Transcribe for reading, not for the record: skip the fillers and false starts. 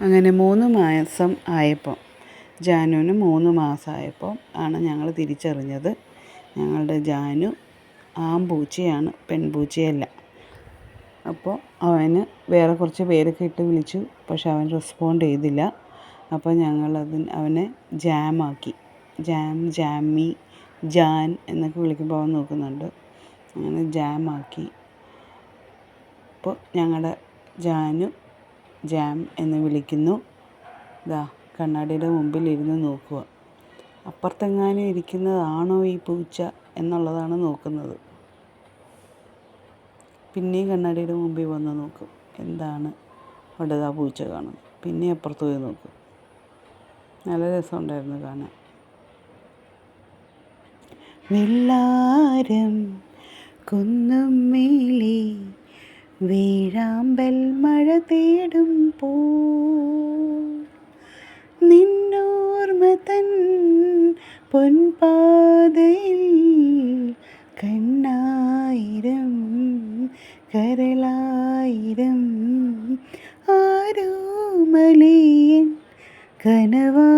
അങ്ങനെ 3 മാസം ആയപ്പോൾ, ജാനുവിന് 3 മാസമായപ്പോൾ ആണ് ഞങ്ങൾ തിരിച്ചറിഞ്ഞത് ഞങ്ങളുടെ ജാനു ആൺപൂച്ചയാണ്, പെൺപൂച്ചയല്ല. അപ്പോൾ അവന് വേറെ കുറച്ച് പേരൊക്കെ ഇട്ട് വിളിച്ചു, പക്ഷെ അവൻ റെസ്പോണ്ട് ചെയ്തില്ല. അപ്പോൾ അവനെ ജാമാക്കി. ജാമി, ജാൻ എന്നൊക്കെ വിളിക്കുമ്പോൾ അവൻ നോക്കുന്നുണ്ട്. അങ്ങനെ ജാമാക്കി. അപ്പോൾ ഞങ്ങളുടെ ജാനു ജാം എന്ന് വിളിക്കുന്നു. കണ്ണാടിയുടെ മുമ്പിലിരുന്ന് നോക്കുക. അപ്പുറത്തെങ്ങാനും ഇരിക്കുന്നതാണോ ഈ പൂച്ച എന്നുള്ളതാണ് നോക്കുന്നത്. പിന്നെയും കണ്ണാടിയുടെ മുമ്പിൽ വന്ന് നോക്കും, എന്താണ് അവിടെ പൂച്ച കാണുന്നത്. പിന്നെ അപ്പുറത്ത് പോയി നോക്കും. നല്ല രസമുണ്ടായിരുന്നു കാണാൻ. വെള്ളാരം കുന്നും മേലെ വേഴാമ്പൽ മഴ തേടുമ്പോൾ നിന്നോർമ്മ തൻ പൊൻപാതയിൽ കണ്ണായിരം കരളായിരം ആരോമലയൻ കനവാ